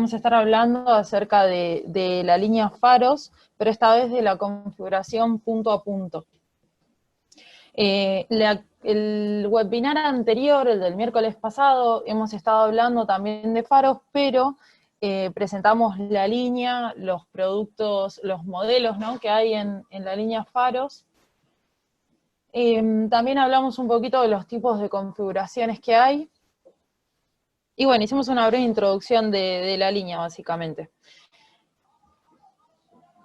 vamos a estar hablando acerca de la línea faros, pero esta vez de la configuración punto a punto. El webinar anterior, el del miércoles pasado, hemos estado hablando también de faros, pero presentamos la línea, los productos, los modelos, ¿no?, que hay en la línea faros. También hablamos un poquito de los tipos de configuraciones que hay. Y bueno, hicimos una breve introducción de la línea, básicamente.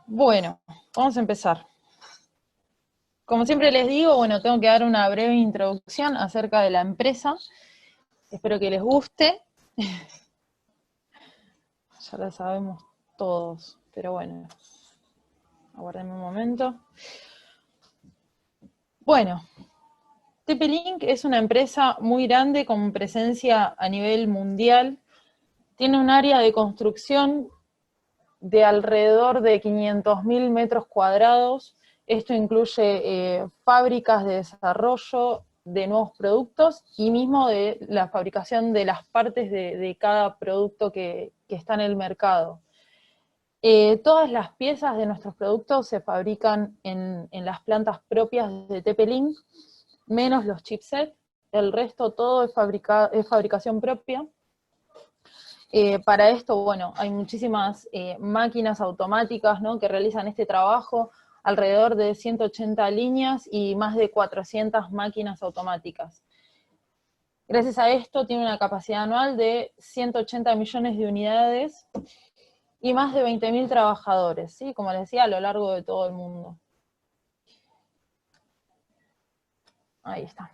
Bueno, vamos a empezar. Como siempre les digo, bueno, tengo que dar una breve introducción acerca de la empresa. Espero que les guste. Ya lo sabemos todos, pero bueno, aguárdenme un momento. Bueno, TP-Link es una empresa muy grande con presencia a nivel mundial. Tiene un área de construcción de alrededor de 500.000 metros cuadrados. Esto incluye fábricas de desarrollo de nuevos productos y mismo de la fabricación de las partes de cada producto que está en el mercado. Todas las piezas de nuestros productos se fabrican en las plantas propias de TP-Link, menos los chipsets. El resto todo es fabricación propia. Para esto, bueno, hay muchísimas máquinas automáticas, ¿no?, que realizan este trabajo, alrededor de 180 líneas y más de 400 máquinas automáticas. Gracias a esto tiene una capacidad anual de 180 millones de unidades y más de 20.000 trabajadores, ¿sí?, como les decía, a lo largo de todo el mundo. Ahí está.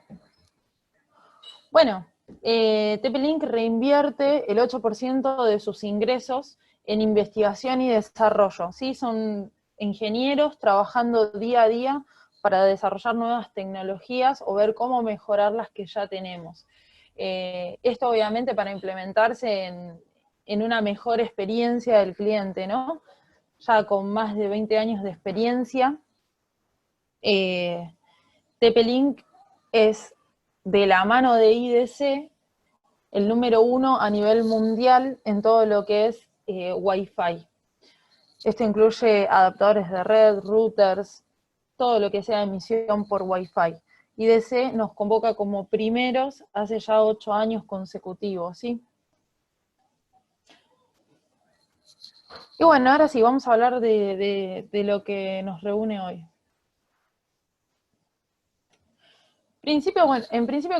Bueno, TP-Link reinvierte el 8% de sus ingresos en investigación y desarrollo, ¿sí? Son ingenieros trabajando día a día para desarrollar nuevas tecnologías o ver cómo mejorar las que ya tenemos. Esto obviamente para implementarse en una mejor experiencia del cliente, ¿no? Ya con más de 20 años de experiencia, TP-Link es, de la mano de IDC, el número 1 a nivel mundial en todo lo que es Wi-Fi. Esto incluye adaptadores de red, routers, todo lo que sea emisión por Wi-Fi. IDC nos convoca como primeros hace ya 8 años consecutivos, ¿sí? Y bueno, ahora sí, vamos a hablar de lo que nos reúne hoy. En principio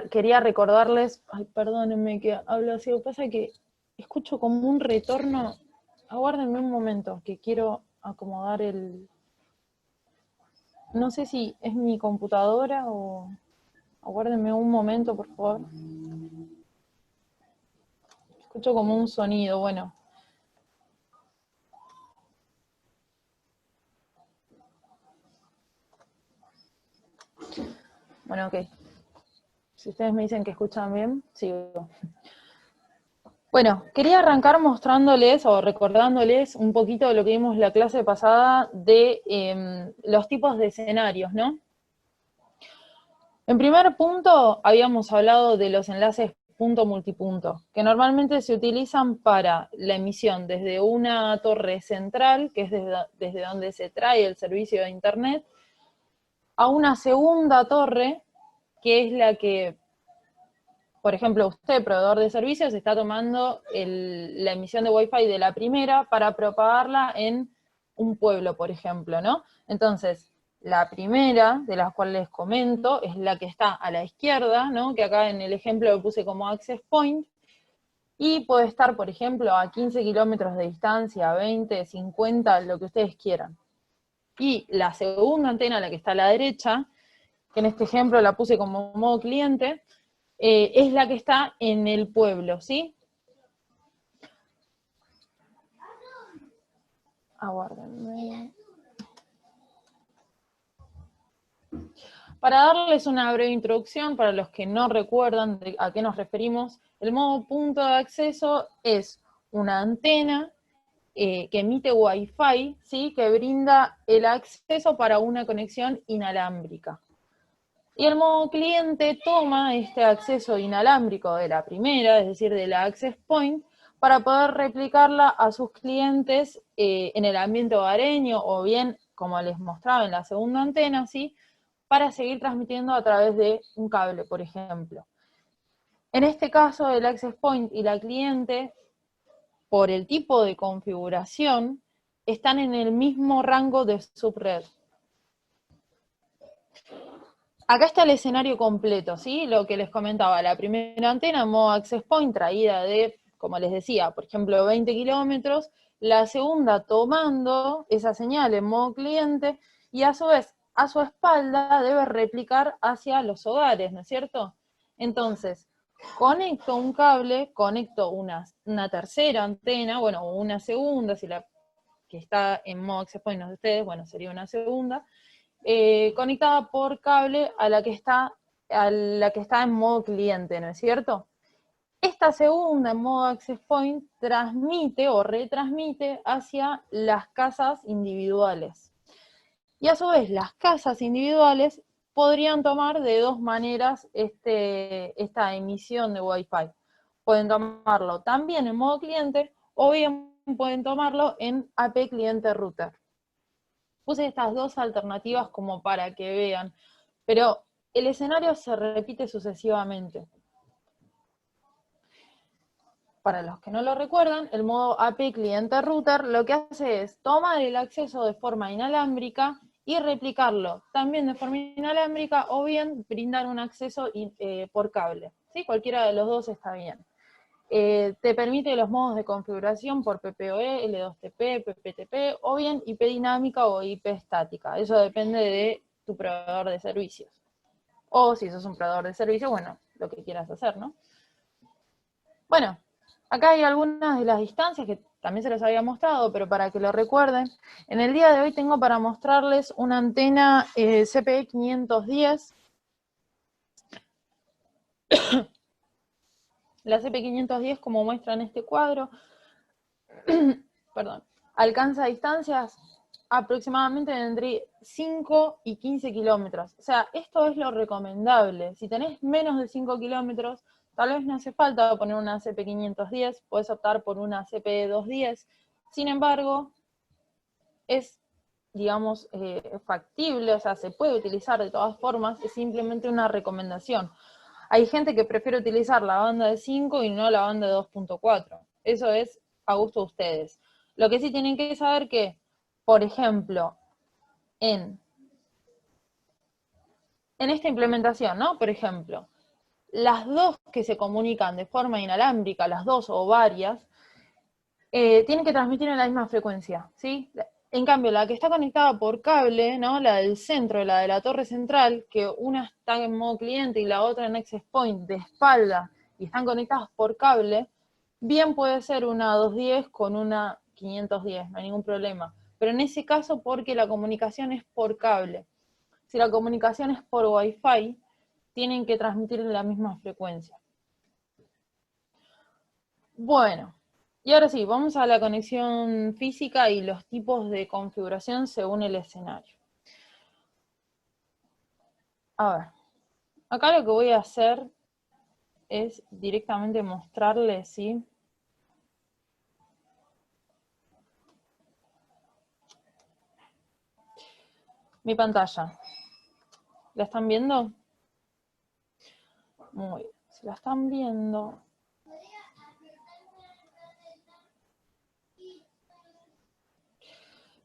quería recordarles, ay, perdónenme que hablo así, lo que pasa es que escucho como un retorno. Aguárdenme un momento, que quiero acomodar el... No sé si es mi computadora o... Aguárdenme un momento, por favor. Escucho como un sonido, bueno. Bueno, ok. Si ustedes me dicen que escuchan bien, sigo. Bueno, quería arrancar mostrándoles o recordándoles un poquito de lo que vimos la clase pasada de los tipos de escenarios, ¿no? En primer punto, habíamos hablado de los enlaces punto-multipunto, que normalmente se utilizan para la emisión desde una torre central, que es desde donde se trae el servicio de Internet, a una segunda torre, que es la que, por ejemplo, usted, proveedor de servicios, está tomando la emisión de Wi-Fi de la primera para propagarla en un pueblo, por ejemplo, ¿no? Entonces, la primera, de las cuales les comento, es la que está a la izquierda, ¿no?, que acá en el ejemplo lo puse como access point, y puede estar, por ejemplo, a 15 kilómetros de distancia, 20, 50, lo que ustedes quieran. Y la segunda antena, la que está a la derecha, que en este ejemplo la puse como modo cliente, es la que está en el pueblo, ¿sí? Aguárdenme. Para darles una breve introducción, para los que no recuerdan a qué nos referimos, el modo punto de acceso es una antena que emite Wi-Fi, ¿sí?, que brinda el acceso para una conexión inalámbrica. Y el modo cliente toma este acceso inalámbrico de la primera, es decir, de la access point, para poder replicarla a sus clientes en el ambiente hogareño, o bien, como les mostraba en la segunda antena, ¿sí?, para seguir transmitiendo a través de un cable, por ejemplo. En este caso, el access point y la cliente, por el tipo de configuración, están en el mismo rango de subred. Acá está el escenario completo, ¿sí? Lo que les comentaba, la primera antena en modo access point traída de, como les decía, por ejemplo, 20 kilómetros, la segunda tomando esa señal en modo cliente, y a su vez, a su espalda debe replicar hacia los hogares, ¿no es cierto? Entonces, conecto un cable, conecto una tercera antena, bueno, o una segunda, si la que está en modo access point no es de ustedes, bueno, sería una segunda, conectada por cable a la que está en modo cliente, ¿no es cierto? Esta segunda en modo access point transmite o retransmite hacia las casas individuales. Y a su vez, las casas individuales podrían tomar de dos maneras esta emisión de Wi-Fi. Pueden tomarlo también en modo cliente, o bien pueden tomarlo en AP cliente router. Puse estas dos alternativas como para que vean, pero el escenario se repite sucesivamente. Para los que no lo recuerdan, el modo AP cliente router lo que hace es tomar el acceso de forma inalámbrica y replicarlo también de forma inalámbrica, o bien brindar un acceso por cable, ¿sí? Cualquiera de los dos está bien. Te permite los modos de configuración por PPoE, L2TP, PPTP, o bien IP dinámica o IP estática. Eso depende de tu proveedor de servicios. O si sos un proveedor de servicios, bueno, lo que quieras hacer, ¿no? Bueno, acá hay algunas de las distancias que también se los había mostrado, pero para que lo recuerden, en el día de hoy tengo para mostrarles una antena CPE 510. La CP510, como muestra en este cuadro, perdón, alcanza distancias aproximadamente entre 5 y 15 kilómetros. O sea, esto es lo recomendable. Si tenés menos de 5 kilómetros, tal vez no hace falta poner una CP510, puedes optar por una CP210. Sin embargo, es, digamos, factible, o sea, se puede utilizar de todas formas, es simplemente una recomendación. Hay gente que prefiere utilizar la banda de 5 y no la banda de 2.4. Eso es a gusto de ustedes. Lo que sí tienen que saber que, por ejemplo, en esta implementación, ¿no? Por ejemplo, las dos que se comunican de forma inalámbrica, las dos o varias, tienen que transmitir en la misma frecuencia, ¿sí? En cambio, la que está conectada por cable, ¿no? La del centro, la de la torre central, que una está en modo cliente y la otra en access point de espalda, y están conectadas por cable, bien puede ser una 210 con una 510, no hay ningún problema. Pero en ese caso, porque la comunicación es por cable. Si la comunicación es por Wi-Fi, tienen que transmitir en la misma frecuencia. Bueno, y ahora sí, vamos a la conexión física y los tipos de configuración según el escenario. A ver, acá lo que voy a hacer es directamente mostrarles, ¿sí? Mi pantalla. ¿La están viendo? Muy bien, si la están viendo.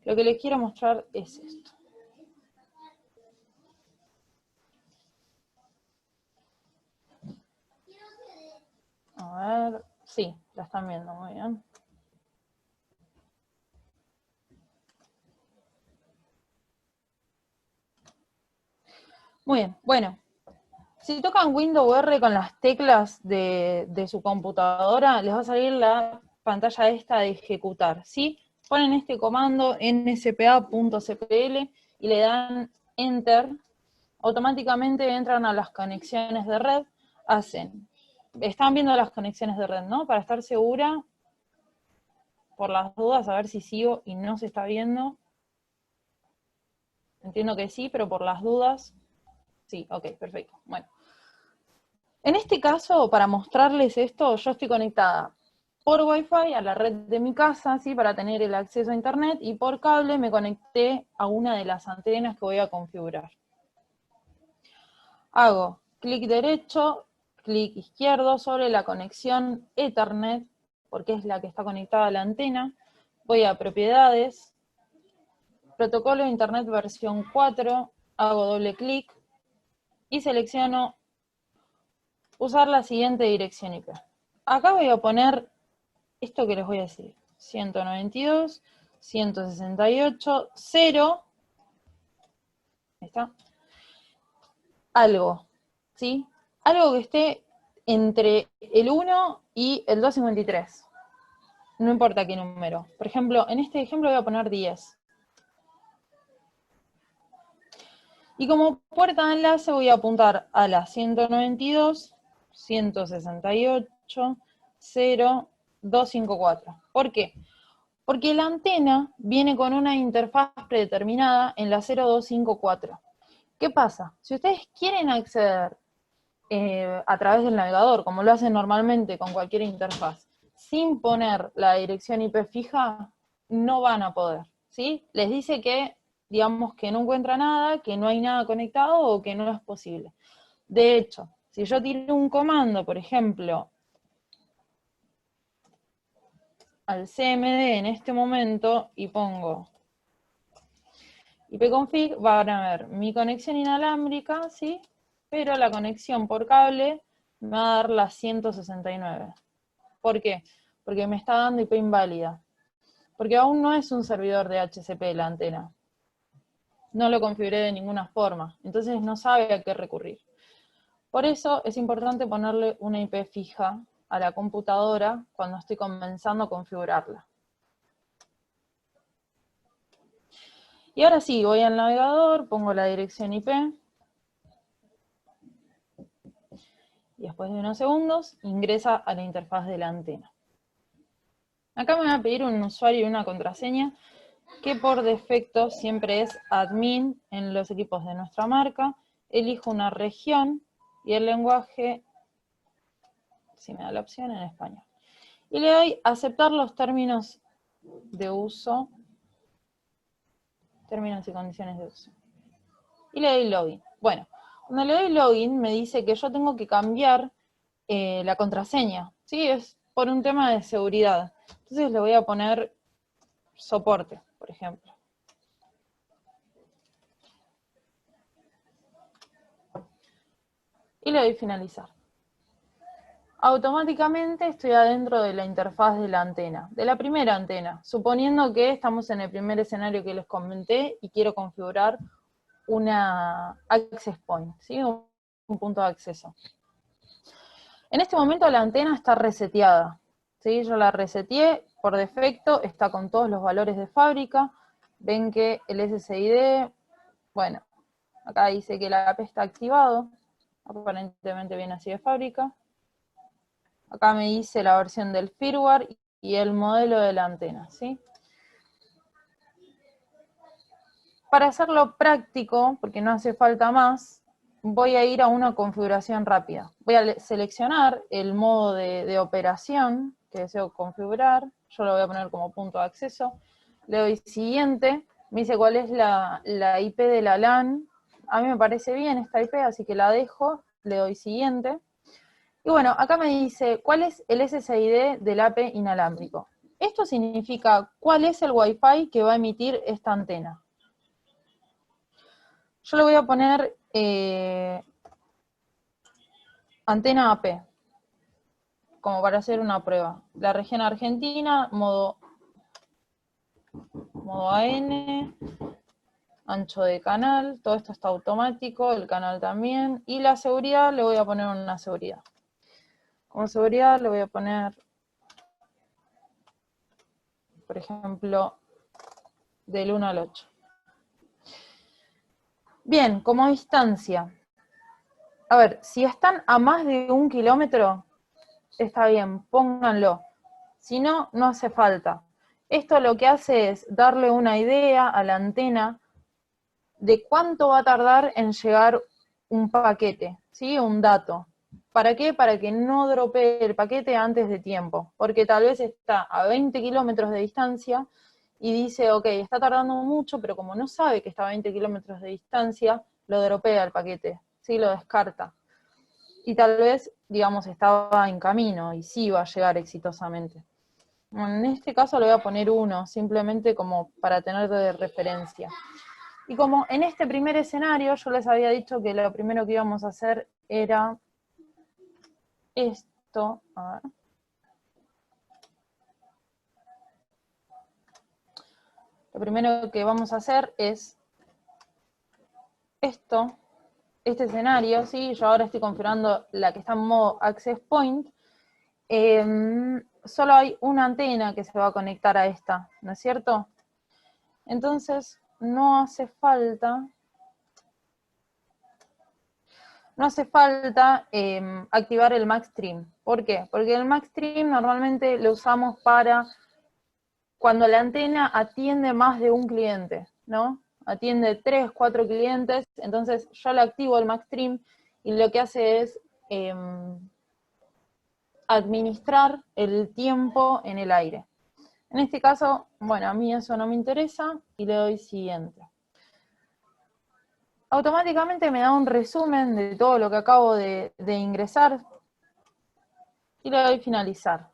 Lo que les quiero mostrar es esto. A ver, sí, la están viendo, muy bien. Muy bien, bueno. Si tocan Windows R con las teclas de su computadora, les va a salir la pantalla esta de ejecutar, ¿sí? Ponen este comando nspa.cpl y le dan Enter. Automáticamente entran a las conexiones de red, están viendo las conexiones de red, ¿no? Para estar segura, por las dudas, a ver si sigo y no se está viendo. Entiendo que sí, pero por las dudas, sí, ok, perfecto. Bueno. En este caso, para mostrarles esto, yo estoy conectada por Wi-Fi a la red de mi casa, ¿sí? Para tener el acceso a internet, y por cable me conecté a una de las antenas que voy a configurar. Hago clic derecho, clic izquierdo sobre la conexión Ethernet, porque es la que está conectada a la antena. Voy a propiedades, protocolo de internet versión 4, hago doble clic y selecciono usar la siguiente dirección IP. Acá voy a poner esto que les voy a decir, 192.168.0, ahí está, algo, ¿sí? Algo que esté entre el 1 y el 253. No importa qué número. Por ejemplo, en este ejemplo voy a poner 10. Y como puerta de enlace voy a apuntar a la 192.168.0.254. ¿Por qué? Porque la antena viene con una interfaz predeterminada en la 0254. ¿Qué pasa? Si ustedes quieren acceder a través del navegador, como lo hacen normalmente con cualquier interfaz, sin poner la dirección IP fija, no van a poder, ¿sí? Les dice que, digamos, que no encuentra nada, que no hay nada conectado o que no es posible. De hecho, si yo tiro un comando, por ejemplo, al CMD en este momento y pongo ipconfig, van a ver mi conexión inalámbrica, ¿sí? Pero la conexión por cable me va a dar la 169. ¿Por qué? Porque me está dando IP inválida. Porque aún no es un servidor de HCP la antena. No lo configuré de ninguna forma, entonces no sabe a qué recurrir. Por eso es importante ponerle una IP fija a la computadora cuando estoy comenzando a configurarla. Y ahora sí, voy al navegador, pongo la dirección IP, y después de unos segundos ingresa a la interfaz de la antena. Acá me va a pedir un usuario y una contraseña, que por defecto siempre es admin en los equipos de nuestra marca. Elijo una región y el lenguaje, si me da la opción, en español. Y le doy aceptar los términos de uso, términos y condiciones de uso. Y le doy login. Bueno, cuando le doy login me dice que yo tengo que cambiar la contraseña, ¿sí? Es por un tema de seguridad. Entonces le voy a poner soporte, por ejemplo. Y le doy finalizar. Automáticamente estoy adentro de la interfaz de la antena, de la primera antena, suponiendo que estamos en el primer escenario que les comenté y quiero configurar una access point, ¿sí? Un punto de acceso. En este momento la antena está reseteada, ¿sí? Yo la reseteé, por defecto está con todos los valores de fábrica. Ven que el SSID, bueno, acá dice que el AP está activado, aparentemente viene así de fábrica. Acá me dice la versión del firmware y el modelo de la antena, ¿sí? Para hacerlo práctico, porque no hace falta más, voy a ir a una configuración rápida. Voy a seleccionar el modo de operación que deseo configurar. Yo lo voy a poner como punto de acceso. Le doy siguiente. Me dice cuál es la IP de la LAN. A mí me parece bien esta IP, así que la dejo. Le doy siguiente. Y bueno, acá me dice cuál es el SSID del AP inalámbrico. Esto significa cuál es el Wi-Fi que va a emitir esta antena. Yo le voy a poner antena AP, como para hacer una prueba. La región argentina, modo AN, ancho de canal, todo esto está automático, el canal también. Y la seguridad, le voy a poner una seguridad. Como seguridad le voy a poner, por ejemplo, del 1 al 8. Bien, como distancia. A ver, si están a más de 1 kilómetro, está bien, pónganlo. Si no, no hace falta. Esto lo que hace es darle una idea a la antena de cuánto va a tardar en llegar un paquete, ¿sí? Un dato. ¿Para qué? Para que no dropee el paquete antes de tiempo, porque tal vez está a 20 kilómetros de distancia y dice, ok, está tardando mucho, pero como no sabe que está a 20 kilómetros de distancia, lo dropea el paquete, ¿sí? Lo descarta. Y tal vez, digamos, estaba en camino y sí va a llegar exitosamente. En este caso le voy a poner 1, simplemente como para tener de referencia. Y como en este primer escenario yo les había dicho que lo primero que íbamos a hacer era esto, a ver. Lo primero que vamos a hacer es esto, este escenario, ¿sí? Yo ahora estoy configurando la que está en modo Access Point. Solo hay una antena que se va a conectar a esta, ¿no es cierto? Entonces, no hace falta activar el MaxStream. ¿Por qué? Porque el MaxStream normalmente lo usamos para cuando la antena atiende más de un cliente, ¿no? Atiende 3, 4 clientes, entonces yo le activo el MaxStream y lo que hace es administrar el tiempo en el aire. En este caso, bueno, a mí eso no me interesa y le doy siguiente. Automáticamente me da un resumen de todo lo que acabo de ingresar y le doy finalizar.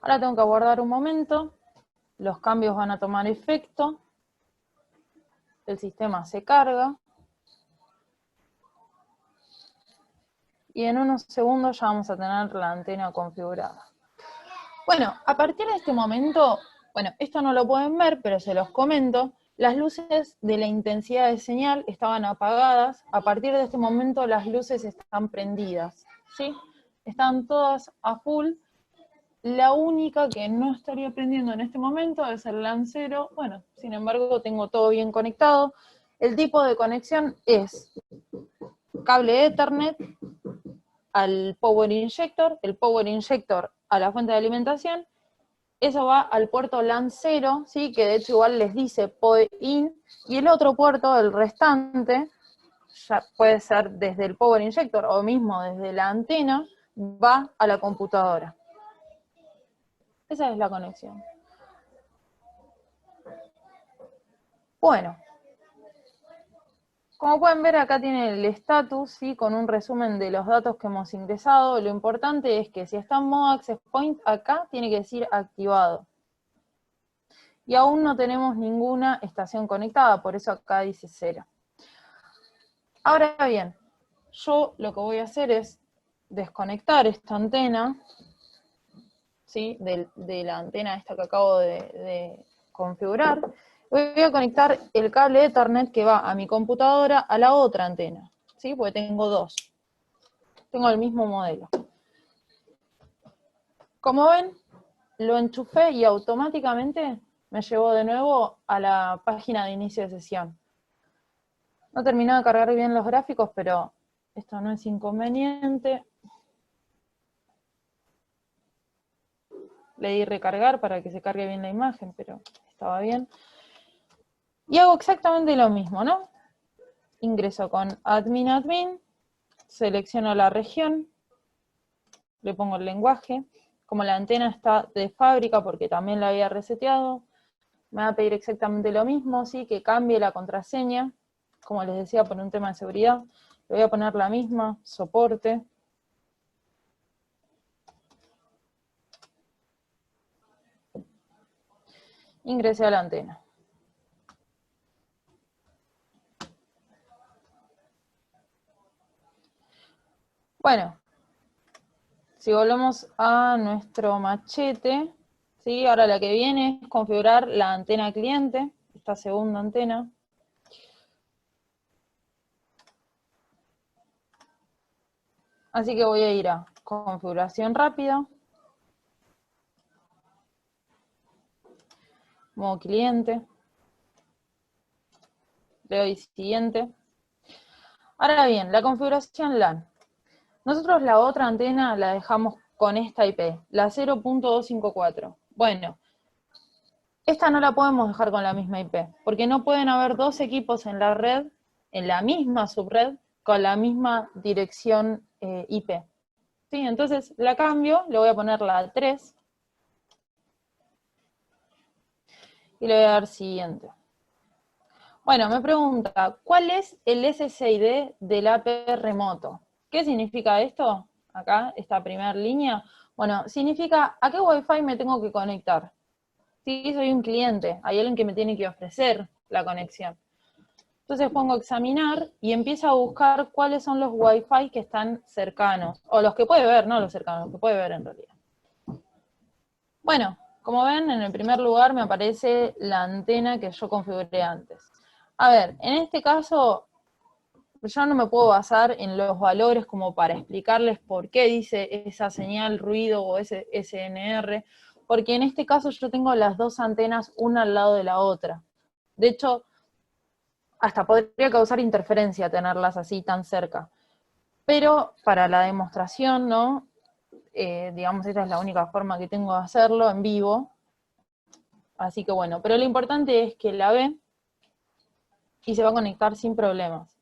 Ahora tengo que aguardar un momento, los cambios van a tomar efecto, el sistema se carga y en unos segundos ya vamos a tener la antena configurada. Bueno, a partir de este momento, bueno, esto no lo pueden ver, pero se los comento, las luces de la intensidad de señal estaban apagadas, a partir de este momento las luces están prendidas, ¿sí? Están todas a full. La única que no estaría prendiendo en este momento es el LAN 0, bueno, sin embargo tengo todo bien conectado. El tipo de conexión es cable Ethernet al Power Injector, el Power Injector a la fuente de alimentación, eso va al puerto LAN 0, ¿sí? Que de hecho igual les dice POE IN, y el otro puerto, el restante, ya puede ser desde el Power Injector o mismo desde la antena, va a la computadora. Esa es la conexión. Bueno, como pueden ver acá tiene el estatus, ¿sí? Con un resumen de los datos que hemos ingresado. Lo importante es que si está en modo Access Point, acá tiene que decir activado. Y aún no tenemos ninguna estación conectada, por eso acá dice 0. Ahora bien, yo lo que voy a hacer es desconectar esta antena, ¿sí? de la antena esta que acabo de configurar. Voy a conectar el cable Ethernet que va a mi computadora a la otra antena, ¿sí? Porque tengo dos. Tengo el mismo modelo. Como ven, lo enchufé y automáticamente me llevó de nuevo a la página de inicio de sesión. No terminó de cargar bien los gráficos, pero esto no es inconveniente. Le di recargar para que se cargue bien la imagen, pero estaba bien. Y hago exactamente lo mismo, ¿no? Ingreso con admin, selecciono la región, le pongo el lenguaje. Como la antena está de fábrica, porque también la había reseteado, me va a pedir exactamente lo mismo, ¿sí? Que cambie la contraseña, como les decía, por un tema de seguridad. Le voy a poner la misma, soporte. Ingresé a la antena. Bueno, si volvemos a nuestro machete, ¿sí? Ahora la que viene es configurar la antena cliente, esta segunda antena. Así que voy a ir a configuración rápida, modo cliente, le doy siguiente. Ahora bien, la configuración LAN. Nosotros la otra antena la dejamos con esta IP, la 0.254. Bueno, esta no la podemos dejar con la misma IP, porque no pueden haber dos equipos en la red, en la misma subred, con la misma dirección IP. ¿Sí? Entonces la cambio, le voy a poner la 3, y le voy a dar siguiente. Bueno, me pregunta, ¿cuál es el SSID del AP remoto? ¿Qué significa esto? Acá, esta primera línea. Bueno, significa a qué Wi-Fi me tengo que conectar. Sí, soy un cliente, hay alguien que me tiene que ofrecer la conexión. Entonces pongo examinar y empiezo a buscar cuáles son los Wi-Fi que están cercanos, o los que puede ver, no los cercanos, los que puede ver en realidad. Bueno, como ven, en el primer lugar me aparece la antena que yo configuré antes. A ver, en este caso, yo no me puedo basar en los valores como para explicarles por qué dice esa señal ruido o ese SNR, porque en este caso yo tengo las dos antenas una al lado de la otra. De hecho, hasta podría causar interferencia tenerlas así tan cerca. Pero para la demostración, ¿no? Digamos, esta es la única forma que tengo de hacerlo en vivo. Así que bueno, pero lo importante es que la ve y se va a conectar sin problemas.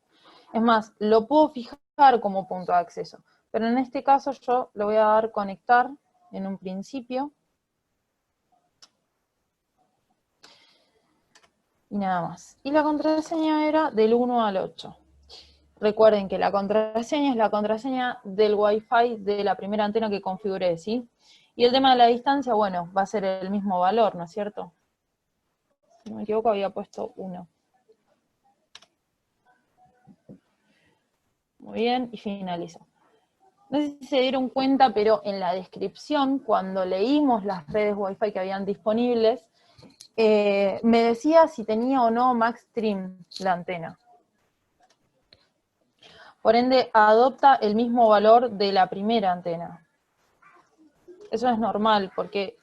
Es más, lo puedo fijar como punto de acceso, pero en este caso yo le voy a dar conectar en un principio. Y nada más. Y la contraseña era del 1 al 8. Recuerden que la contraseña es la contraseña del Wi-Fi de la primera antena que configuré, ¿sí? Y el tema de la distancia, bueno, va a ser el mismo valor, ¿no es cierto? Si no me equivoco, había puesto 1. Muy bien, y finalizo. No sé si se dieron cuenta, pero en la descripción, cuando leímos las redes Wi-Fi que habían disponibles, me decía si tenía o no MaxStream la antena. Por ende, adopta el mismo valor de la primera antena. Eso es normal, porque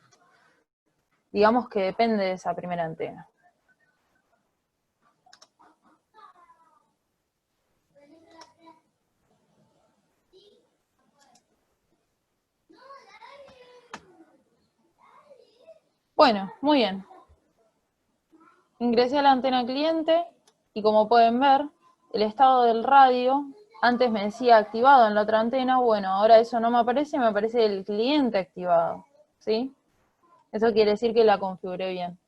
digamos que depende de esa primera antena. Bueno, muy bien. Ingresé a la antena cliente y como pueden ver, el estado del radio, antes me decía activado en la otra antena, bueno, ahora eso no me aparece el cliente activado, ¿sí? Eso quiere decir que la configuré bien.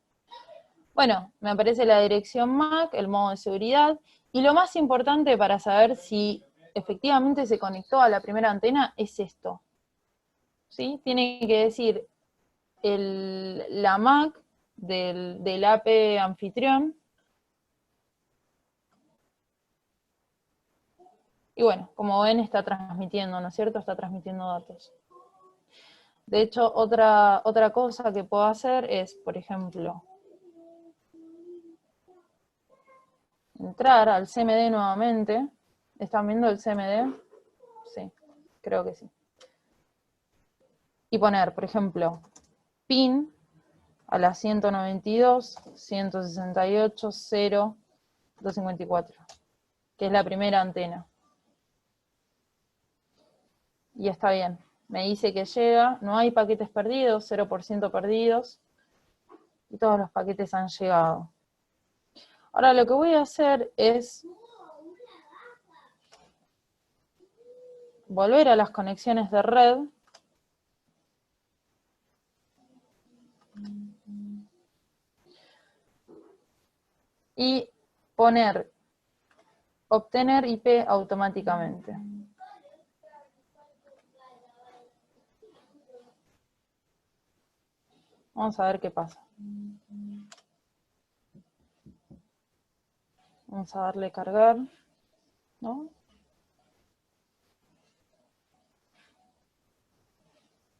Bueno, me aparece la dirección MAC, el modo de seguridad, y lo más importante para saber si efectivamente se conectó a la primera antena es esto, ¿sí? Tiene que decir la MAC del AP anfitrión. Y bueno, como ven, está transmitiendo, ¿no es cierto? Está transmitiendo datos. De hecho, otra cosa que puedo hacer es, por ejemplo, entrar al CMD nuevamente. ¿Están viendo el CMD? Sí, creo que sí. Y poner, por ejemplo, pin a la 192.168.0.254, que es la primera antena. Y está bien. Me dice que llega, no hay paquetes perdidos, 0% perdidos, y todos los paquetes han llegado. Ahora lo que voy a hacer es volver a las conexiones de red y poner obtener IP automáticamente. Vamos a ver qué pasa. Vamos a darle cargar, ¿no?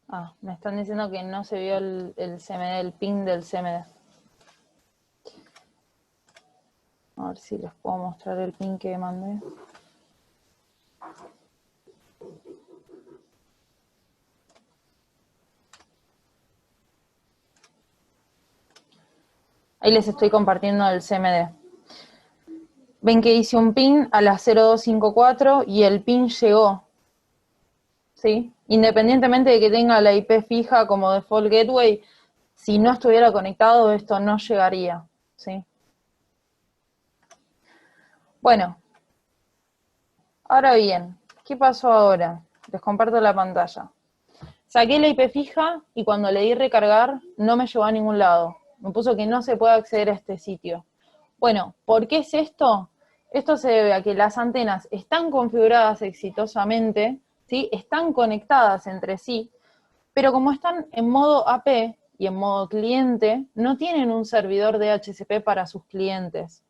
Ah, me están diciendo que no se vio el CMD, el ping del CMD. A ver si les puedo mostrar el ping que mandé. Ahí les estoy compartiendo el CMD. Ven que hice un ping a las 0254 y el ping llegó, ¿sí? Independientemente de que tenga la IP fija como default gateway, si no estuviera conectado esto no llegaría, ¿sí? Bueno, Ahora bien, ¿qué pasó ahora? Les comparto la pantalla. Saqué la IP fija y cuando le di recargar no me llevó a ningún lado. Me puso que no se puede acceder a este sitio. Bueno, ¿por qué es esto? Esto se debe a que las antenas están configuradas exitosamente, ¿sí? Están conectadas entre sí, pero como están en modo AP y en modo cliente, no tienen un servidor DHCP para sus clientes.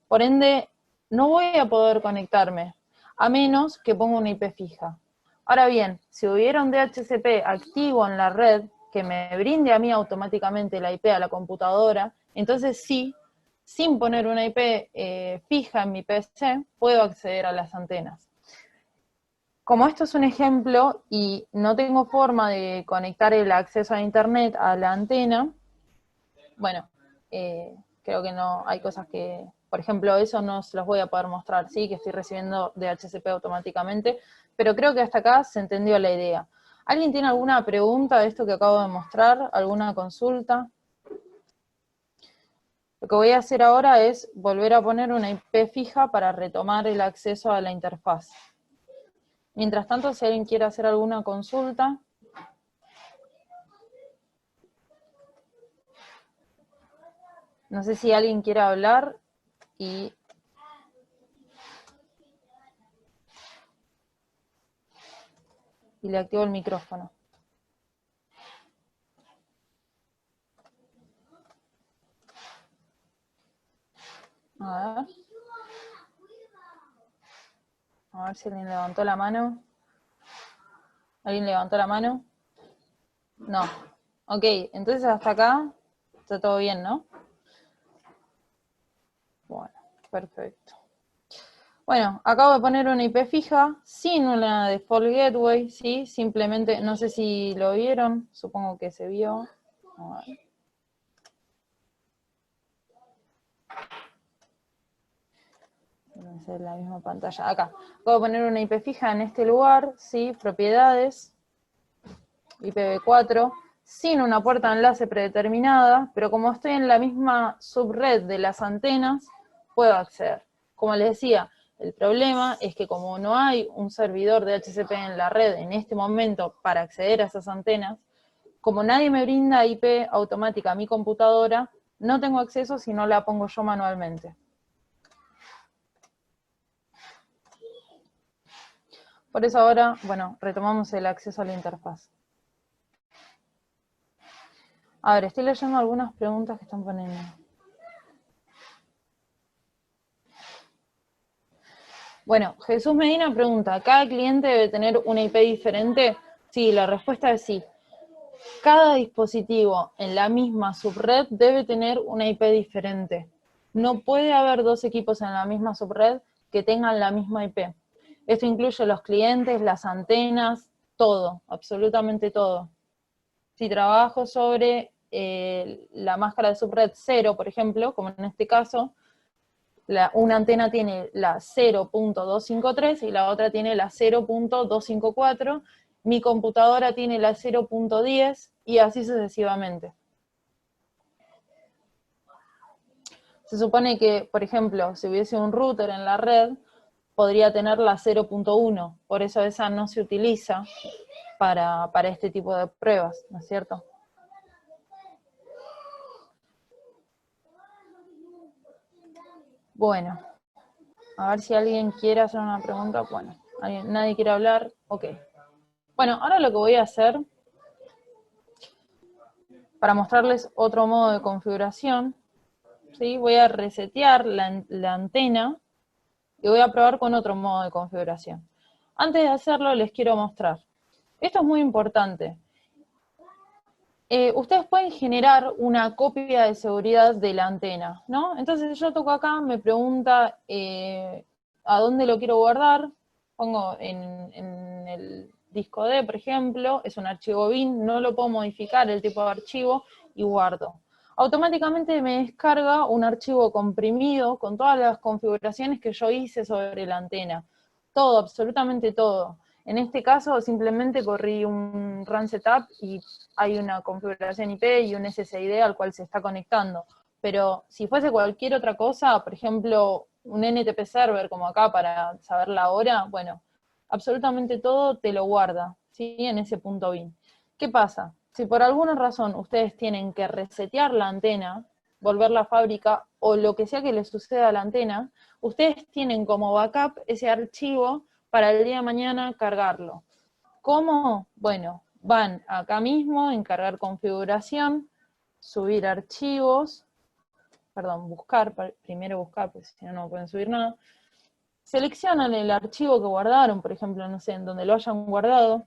Por ende, no voy a poder conectarme, a menos que ponga una IP fija. Ahora bien, si hubiera un DHCP activo en la red, que me brinde a mí automáticamente la IP a la computadora, entonces sí, sin poner una IP fija en mi PC, puedo acceder a las antenas. Como esto es un ejemplo y no tengo forma de conectar el acceso a internet a la antena, bueno, creo que no, hay cosas que, por ejemplo, eso no se los voy a poder mostrar, sí, que estoy recibiendo DHCP automáticamente, pero creo que hasta acá se entendió la idea. ¿Alguien tiene alguna pregunta de esto que acabo de mostrar? ¿Alguna consulta? Lo que voy a hacer ahora es volver a poner una IP fija para retomar el acceso a la interfaz. Mientras tanto, si alguien quiere hacer alguna consulta. No sé si alguien quiere hablar y le activo el micrófono. A ver si alguien levantó la mano. ¿Alguien levantó la mano? No. Ok, entonces hasta acá está todo bien, ¿no? Bueno, perfecto. Bueno, acabo de poner una IP fija, sin una default gateway, ¿sí? Simplemente, no sé si lo vieron, supongo que se vio. A ver. Es la misma pantalla, acá. Acabo de poner una IP fija en este lugar, ¿sí? Propiedades, IPv4, sin una puerta de enlace predeterminada, pero como estoy en la misma subred de las antenas, puedo acceder. Como les decía, el problema es que como no hay un servidor de DHCP en la red en este momento para acceder a esas antenas, como nadie me brinda IP automática a mi computadora, no tengo acceso si no la pongo yo manualmente. Por eso ahora, bueno, retomamos el acceso a la interfaz. A ver, estoy leyendo algunas preguntas que están poniendo. Bueno, Jesús Medina pregunta, ¿cada cliente debe tener una IP diferente? Sí, la respuesta es sí. Cada dispositivo en la misma subred debe tener una IP diferente. No puede haber dos equipos en la misma subred que tengan la misma IP. Esto incluye los clientes, las antenas, todo, absolutamente todo. Si trabajo sobre la máscara de subred 0, por ejemplo, como en este caso, una antena tiene la 0.253 y la otra tiene la 0.254, mi computadora tiene la 0.10 y así sucesivamente. Se supone que, por ejemplo, si hubiese un router en la red, podría tener la 0.1, por eso esa no se utiliza para este tipo de pruebas, ¿no es cierto? Bueno, a ver si alguien quiere hacer una pregunta. Bueno, nadie quiere hablar, ok. Bueno, ahora lo que voy a hacer, para mostrarles otro modo de configuración, ¿sí? Voy a resetear la antena y voy a probar con otro modo de configuración. Antes de hacerlo, les quiero mostrar. Esto es muy importante. Ustedes pueden generar una copia de seguridad de la antena, ¿no? Entonces yo toco acá, me pregunta a dónde lo quiero guardar, pongo en el disco D, por ejemplo, es un archivo bin, no lo puedo modificar el tipo de archivo y guardo. Automáticamente me descarga un archivo comprimido con todas las configuraciones que yo hice sobre la antena. Todo, absolutamente todo. En este caso simplemente corrí un run setup y hay una configuración IP y un SSID al cual se está conectando. Pero si fuese cualquier otra cosa, por ejemplo, un NTP server como acá para saber la hora, bueno, absolutamente todo te lo guarda, ¿sí? En ese punto bin. ¿Qué pasa? Si por alguna razón ustedes tienen que resetear la antena, volver la fábrica o lo que sea que les suceda a la antena, ustedes tienen como backup ese archivo para el día de mañana cargarlo. ¿Cómo? Bueno, van acá mismo en cargar configuración, subir archivos, perdón, buscar, primero buscar, porque si no, no pueden subir nada. Seleccionan el archivo que guardaron, por ejemplo, no sé, en donde lo hayan guardado.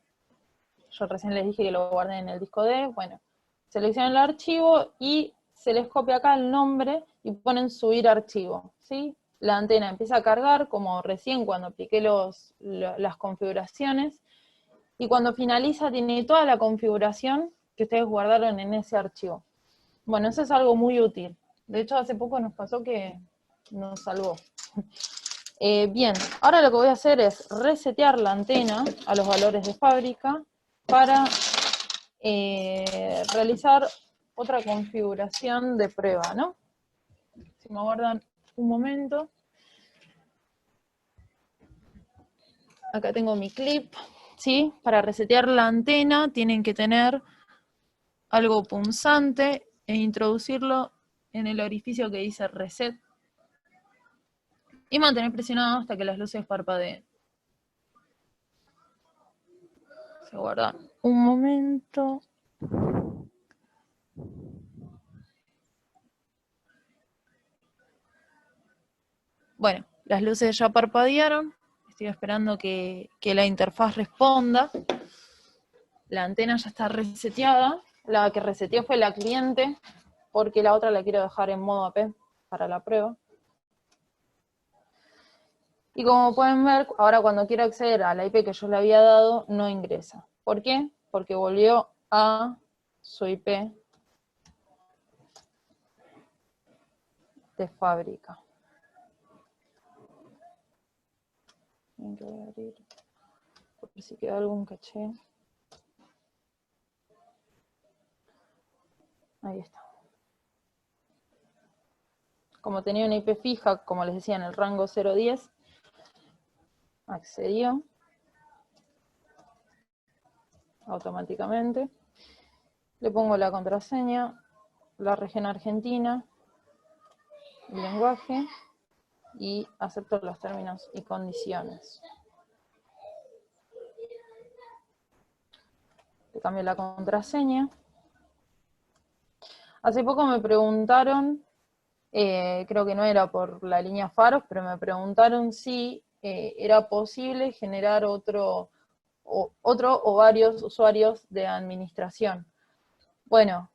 Yo recién les dije que lo guardé en el disco D. Bueno, seleccionan el archivo y se les copia acá el nombre y ponen subir archivo, ¿sí? La antena empieza a cargar, como recién cuando apliqué las configuraciones, y cuando finaliza tiene toda la configuración que ustedes guardaron en ese archivo. Bueno, eso es algo muy útil. De hecho, hace poco nos pasó que nos salvó. Bien, ahora lo que voy a hacer es resetear la antena a los valores de fábrica para realizar otra configuración de prueba, ¿no? Si me aguardan un momento. Acá tengo mi clip, ¿sí? Para resetear la antena tienen que tener algo punzante e introducirlo en el orificio que dice reset y mantener presionado hasta que las luces parpadeen. Se guarda un momento. Bueno, las luces ya parpadearon. Estoy esperando que la interfaz responda. La antena ya está reseteada. La que reseteó fue la cliente, porque la otra la quiero dejar en modo AP para la prueba. Y como pueden ver, ahora cuando quiero acceder a la IP que yo le había dado, no ingresa. ¿Por qué? Porque volvió a su IP de fábrica. Voy a abrir, por si queda algún caché. Ahí está. Como tenía una IP fija, como les decía, en el rango 010, accedió automáticamente. Le pongo la contraseña, la región argentina, el lenguaje, y acepto los términos y condiciones. Le cambio la contraseña. Hace poco me preguntaron, creo que no era por la línea Faros, pero me preguntaron si era posible generar otro o varios usuarios de administración. Bueno,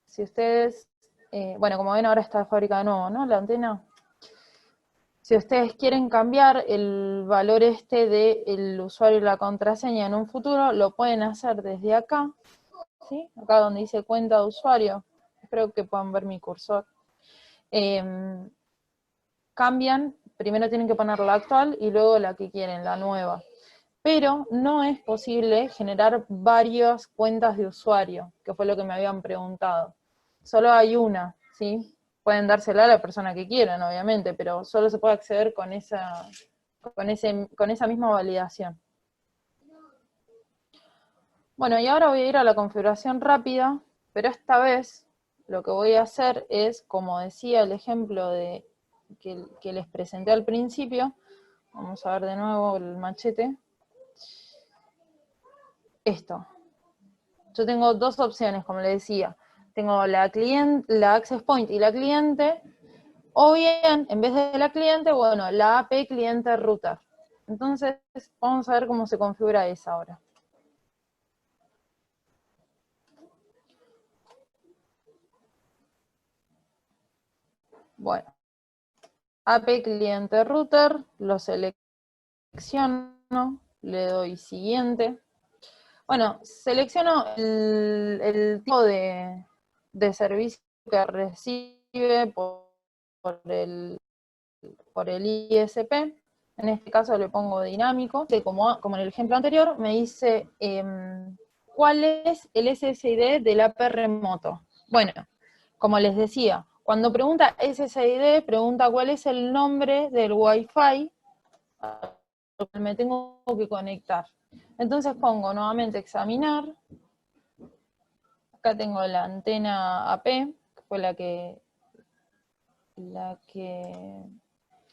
si ustedes, bueno, como ven ahora está de fábrica de nuevo, ¿no? La antena. Si ustedes quieren cambiar el valor este del usuario y la contraseña en un futuro, lo pueden hacer desde acá, ¿sí? Acá donde dice cuenta de usuario, espero que puedan ver mi cursor. Cambian, primero tienen que poner la actual y luego la que quieren, la nueva. Pero no es posible generar varias cuentas de usuario, que fue lo que me habían preguntado. Solo hay una, ¿sí? Pueden dársela a la persona que quieran, obviamente, pero solo se puede acceder con esa misma validación. Bueno, y ahora voy a ir a la configuración rápida, pero esta vez lo que voy a hacer es, como decía el ejemplo que les presenté al principio, vamos a ver de nuevo el machete, esto. Yo tengo dos opciones, como les decía. Tengo la access point y la cliente, o bien, en vez de la cliente, bueno, la AP cliente router. Entonces, vamos a ver cómo se configura esa ahora. Bueno, AP cliente router, lo selecciono, le doy siguiente. Bueno, selecciono el tipo de servicio que recibe por el ISP. En este caso le pongo dinámico. Como en el ejemplo anterior, me dice cuál es el SSID del AP remoto. Bueno, como les decía, Cuando pregunta SSID, pregunta cuál es el nombre del Wi-Fi al que me tengo que conectar. Entonces pongo nuevamente examinar. Acá tengo la antena AP, que fue la que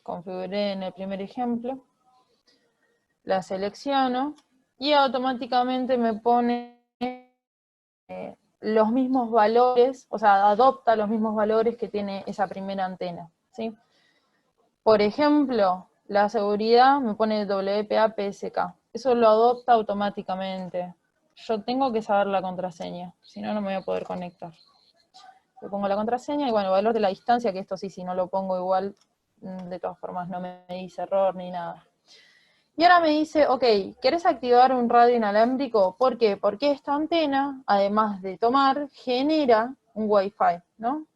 configuré en el primer ejemplo. La selecciono y automáticamente me pone los mismos valores, o sea, adopta los mismos valores que tiene esa primera antena, ¿sí? Por ejemplo, la seguridad me pone WPA-PSK. Eso lo adopta automáticamente. Yo tengo que saber la contraseña, si no, no me voy a poder conectar. Le pongo la contraseña y bueno, valor de la distancia, que esto sí, si no lo pongo igual, de todas formas no me dice error ni nada. Y ahora me dice, ok, ¿querés activar un radio inalámbrico? ¿Por qué? Porque esta antena, además de tomar, genera un Wi-Fi, ¿no?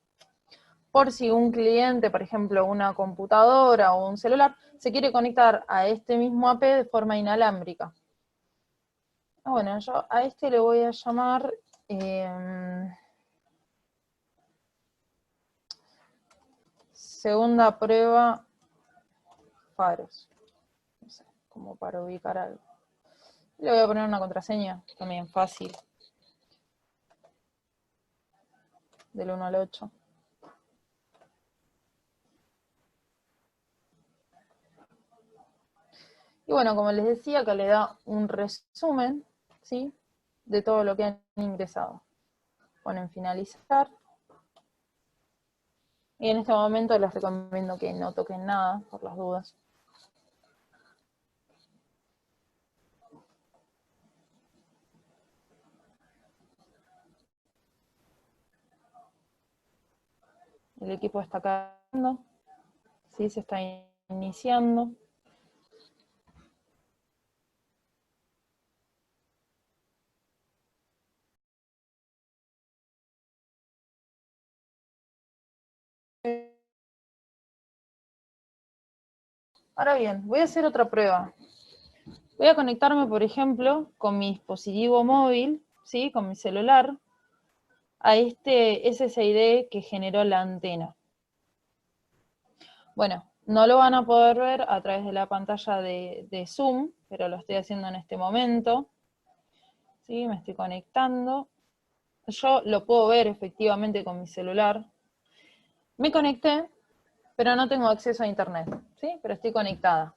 Por si un cliente, por ejemplo, una computadora o un celular, se quiere conectar a este mismo AP de forma inalámbrica. Bueno, yo a este le voy a llamar segunda prueba faros. No sé, como para ubicar algo. Le voy a poner una contraseña, también fácil. Del 1 al 8. Y bueno, como les decía, que le da un resumen, ¿sí?, de todo lo que han ingresado. Ponen finalizar. Y en este momento les recomiendo que no toquen nada, por las dudas. El equipo está cargando, ¿sí?, se está iniciando. Ahora bien, voy a hacer otra prueba. Voy a conectarme, por ejemplo, con mi dispositivo móvil, ¿sí?, con mi celular, a este SSID que generó la antena. Bueno, no lo van a poder ver a través de la pantalla de Zoom, pero lo estoy haciendo en este momento. ¿Sí? Me estoy conectando. Yo lo puedo ver efectivamente con mi celular. Me conecté, pero no tengo acceso a internet, ¿sí? Pero estoy conectada.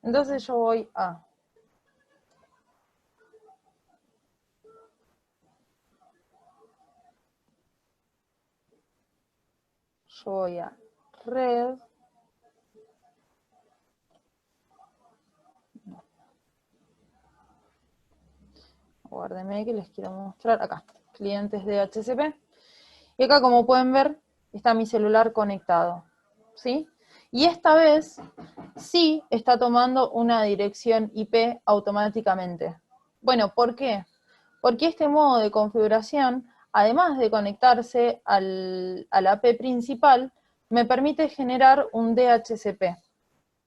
Entonces yo voy a red. Guárdeme que les quiero mostrar acá, clientes de DHCP. Y acá, como pueden ver, está mi celular conectado, ¿sí? Y esta vez sí está tomando una dirección IP automáticamente. Bueno, ¿por qué? Porque este modo de configuración, además de conectarse al AP principal, me permite generar un DHCP,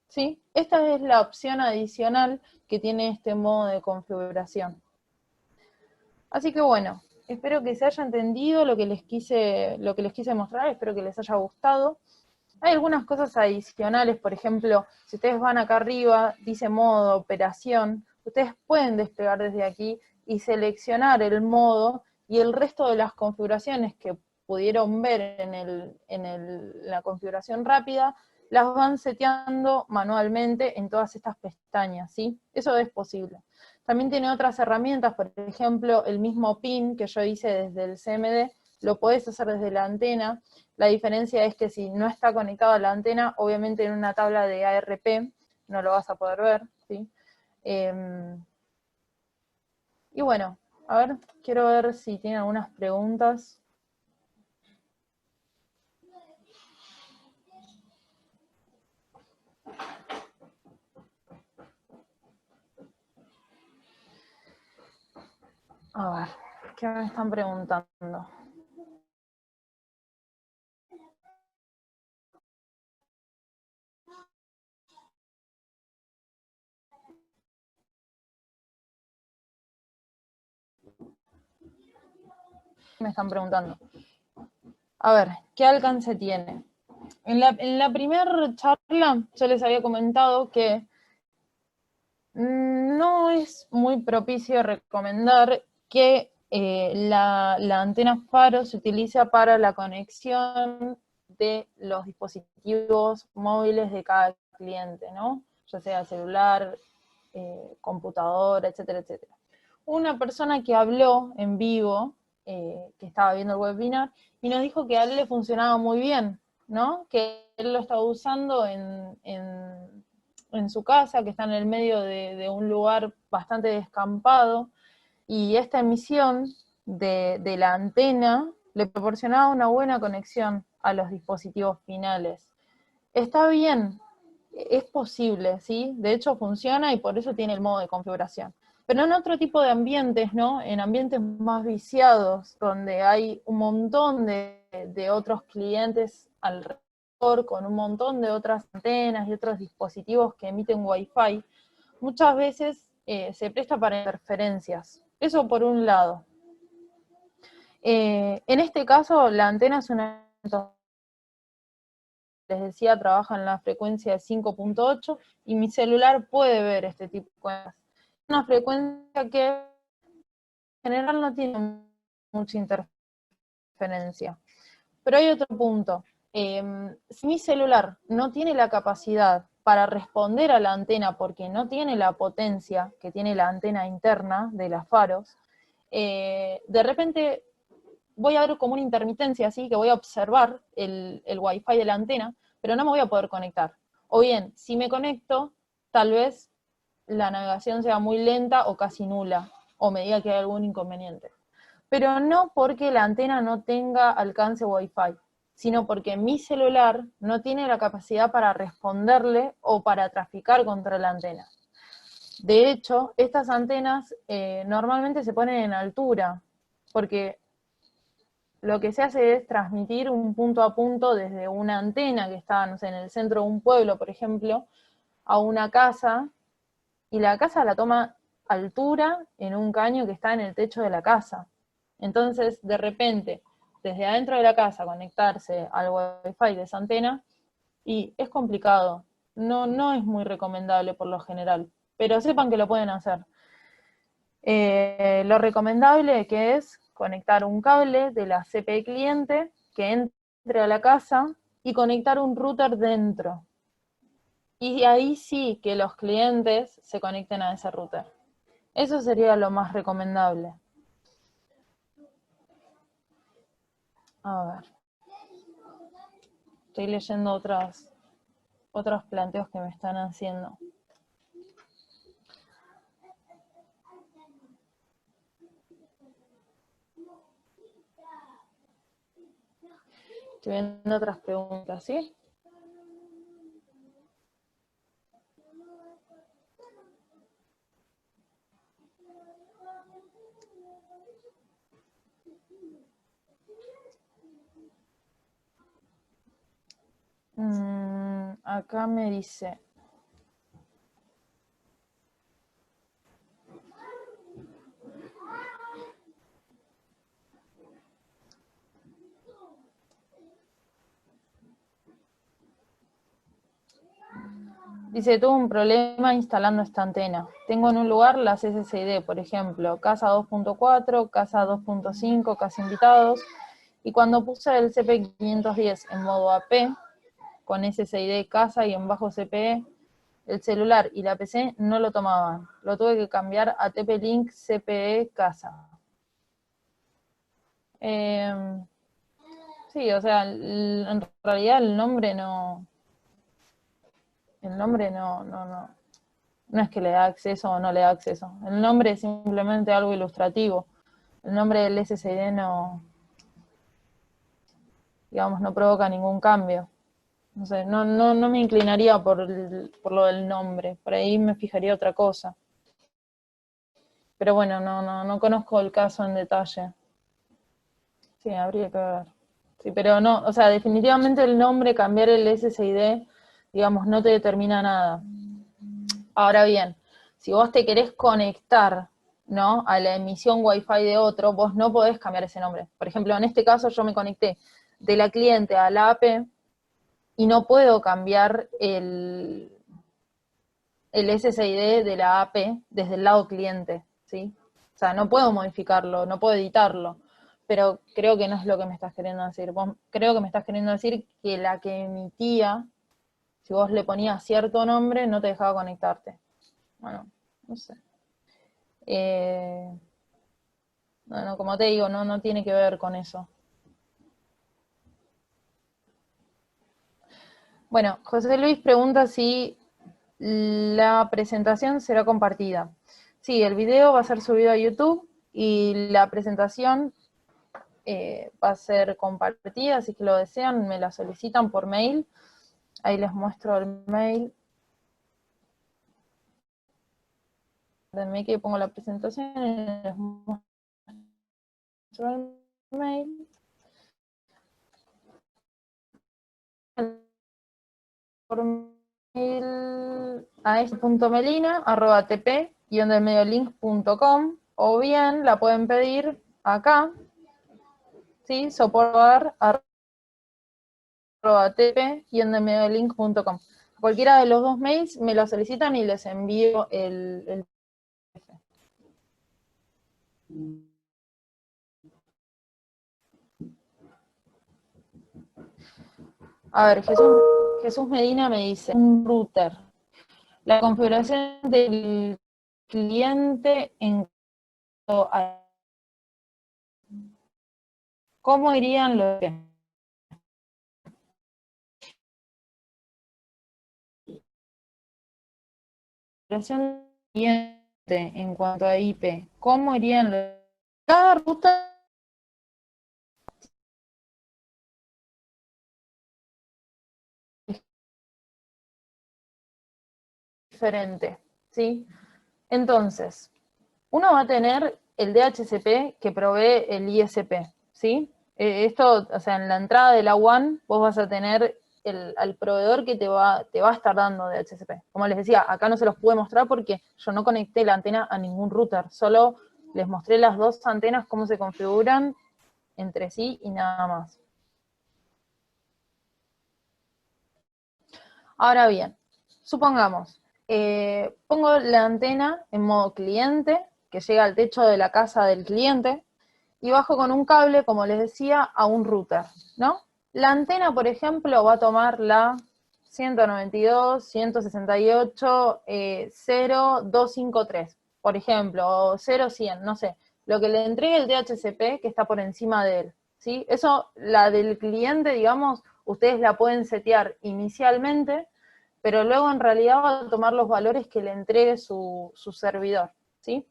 ¿sí? Esta es la opción adicional que tiene este modo de configuración. Así que bueno, espero que se haya entendido lo que les quise mostrar, espero que les haya gustado. Hay algunas cosas adicionales, por ejemplo, si ustedes van acá arriba, dice modo operación, ustedes pueden desplegar desde aquí y seleccionar el modo y el resto de las configuraciones que pudieron ver en la configuración rápida, las van seteando manualmente en todas estas pestañas, ¿sí? Eso es posible. También tiene otras herramientas, por ejemplo, el mismo PIN que yo hice desde el CMD, lo podés hacer desde la antena. La diferencia es que si no está conectado a la antena, obviamente en una tabla de ARP no lo vas a poder ver, ¿sí? Y bueno, a ver, quiero ver si tienen algunas preguntas. A ver, ¿qué me están preguntando? Me están preguntando. A ver, ¿qué alcance tiene? En la primera charla yo les había comentado que no es muy propicio recomendar que la antena faro se utilice para la conexión de los dispositivos móviles de cada cliente, ¿no? Ya sea celular, computadora, etcétera, etcétera. Una persona que habló en vivo, que estaba viendo el webinar, y nos dijo que a él le funcionaba muy bien, ¿no? Que él lo estaba usando en su casa, que está en el medio de un lugar bastante descampado, y esta emisión de la antena le proporcionaba una buena conexión a los dispositivos finales. Está bien, es posible, ¿sí? De hecho funciona y por eso tiene el modo de configuración. Pero en otro tipo de ambientes, ¿no? En ambientes más viciados, donde hay un montón de otros clientes alrededor, con un montón de otras antenas y otros dispositivos que emiten Wi-Fi, muchas veces se presta para interferencias. Eso por un lado. En este caso, la antena es una... Les decía, trabaja en la frecuencia de 5.8 y mi celular puede ver este tipo de cosas. Una frecuencia que en general no tiene mucha interferencia. Pero hay otro punto. Si mi celular no tiene la capacidad para responder a la antena porque no tiene la potencia que tiene la antena interna de las faros, de repente voy a ver como una intermitencia, así que voy a observar el Wi-Fi de la antena, pero no me voy a poder conectar. O bien, si me conecto, tal vez la navegación sea muy lenta o casi nula, o me diga que hay algún inconveniente. Pero no porque la antena no tenga alcance Wi-Fi, sino porque mi celular no tiene la capacidad para responderle o para traficar contra la antena. De hecho, estas antenas normalmente se ponen en altura, porque lo que se hace es transmitir un punto a punto desde una antena que está, no sé, en el centro de un pueblo, por ejemplo, a una casa, y la casa la toma altura en un caño que está en el techo de la casa. Entonces, de repente, desde adentro de la casa conectarse al Wi-Fi de esa antena, y es complicado. No es muy recomendable por lo general, pero sepan que lo pueden hacer. Lo recomendable que es conectar un cable de la CPE cliente que entre a la casa y conectar un router dentro. Y ahí sí que los clientes se conecten a ese router. Eso sería lo más recomendable. A ver. Estoy leyendo otros planteos que me están haciendo. Estoy viendo otras preguntas, ¿sí? Acá me dice... Dice, tuve un problema instalando esta antena. Tengo en un lugar las SSID, por ejemplo, casa 2.4, casa 2.5, casa invitados, y cuando puse el CP510 en modo AP, con SSID casa y en bajo CPE, el celular y la PC no lo tomaban. Lo tuve que cambiar a TP-Link CPE casa. Sí, o sea, en realidad el nombre no no es que le da acceso o no le da acceso. El nombre es simplemente algo ilustrativo. El nombre del SSID no, digamos, no provoca ningún cambio. No sé, no me inclinaría por lo del nombre. Por ahí me fijaría otra cosa. Pero bueno, no conozco el caso en detalle. Sí, habría que ver. Sí, pero no, o sea, definitivamente el nombre, cambiar el SSID, digamos, no te determina nada. Ahora bien, si vos te querés conectar, ¿no?, a la emisión Wi-Fi de otro, vos no podés cambiar ese nombre. Por ejemplo, en este caso yo me conecté de la cliente a la AP, y no puedo cambiar el SSID de la AP desde el lado cliente, ¿sí? O sea, no puedo modificarlo, no puedo editarlo, pero creo que no es lo que me estás queriendo decir. Creo que me estás queriendo decir que la que emitía, si vos le ponías cierto nombre, no te dejaba conectarte. Bueno, no sé. No, como te digo, no tiene que ver con eso. Bueno, José Luis pregunta si la presentación será compartida. Sí, el video va a ser subido a YouTube y la presentación va a ser compartida, si que lo desean, me la solicitan por mail. Ahí les muestro el mail. Denme que pongo la presentación y les muestro el mail. Por mail a este.melina@tp-link.com, o bien la pueden pedir acá, ¿sí? soportar@tp-link.com. Cualquiera de los dos mails me lo solicitan y les envío el PDF. A ver, Jesús Medina me dice, un router. La configuración del cliente en cuanto a cómo irían los configuración del cliente en cuanto a IP, cómo irían los cada ruta diferente, ¿sí? Entonces, uno va a tener el DHCP que provee el ISP, ¿sí? Esto, o sea, en la entrada de la WAN, vos vas a tener al proveedor que te va a estar dando DHCP. Como les decía, acá no se los pude mostrar porque yo no conecté la antena a ningún router, solo les mostré las dos antenas, cómo se configuran entre sí y nada más. Ahora bien, supongamos, pongo la antena en modo cliente, que llega al techo de la casa del cliente, y bajo con un cable, como les decía, a un router, ¿no? La antena, por ejemplo, va a tomar la 192.168.0.253, por ejemplo, o 0.100, no sé, lo que le entregue el DHCP que está por encima de él, ¿sí? Eso, la del cliente, digamos, ustedes la pueden setear inicialmente, pero luego en realidad va a tomar los valores que le entregue su servidor, ¿sí?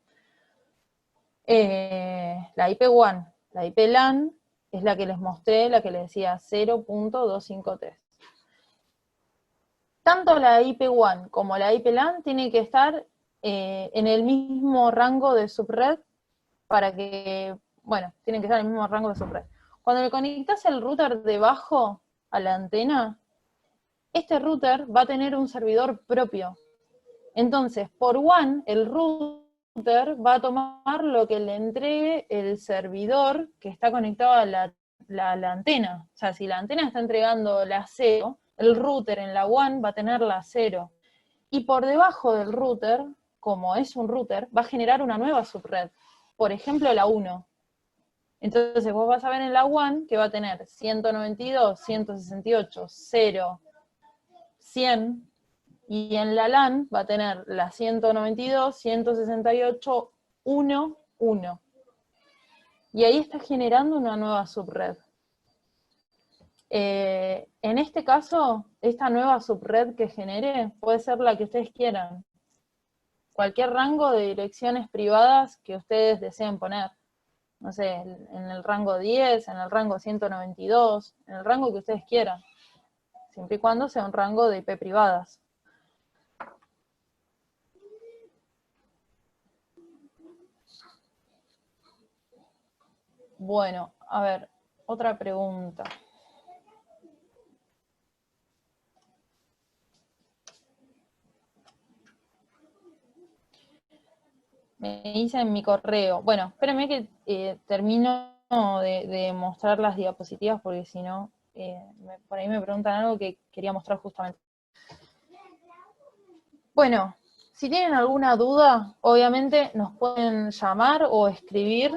La IP WAN, la IP LAN, es la que les mostré, la que les decía 0.253. Tanto la IP WAN como la IP LAN tienen que estar en el mismo rango de subred para que, bueno, tienen que estar en el mismo rango de subred. Cuando le conectas el router debajo a la antena, este router va a tener un servidor propio. Entonces, por WAN, el router va a tomar lo que le entregue el servidor que está conectado a la antena. O sea, si la antena está entregando la 0, el router en la WAN va a tener la 0. Y por debajo del router, como es un router, va a generar una nueva subred. Por ejemplo, la 1. Entonces vos vas a ver en la WAN que va a tener 192.168.0.100, y en la LAN va a tener la 192.168.1.1. Y ahí está generando una nueva subred. En este caso, esta nueva subred que genere puede ser la que ustedes quieran. Cualquier rango de direcciones privadas que ustedes deseen poner. No sé, en el rango 10, en el rango 192, en el rango que ustedes quieran. Siempre y cuando sea un rango de IP privadas. Bueno, a ver, otra pregunta. Me dice en mi correo. Bueno, espérenme que termino de mostrar las diapositivas, porque si no, por ahí me preguntan algo que quería mostrar justamente. Bueno, si tienen alguna duda, obviamente nos pueden llamar o escribir.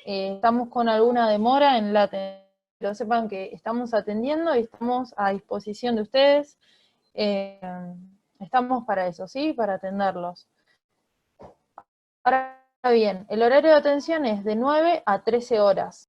Estamos con alguna demora en la atención, pero sepan que estamos atendiendo y estamos a disposición de ustedes. Estamos para eso, ¿sí? Para atenderlos. Ahora bien, el horario de atención es de 9 a 13 horas.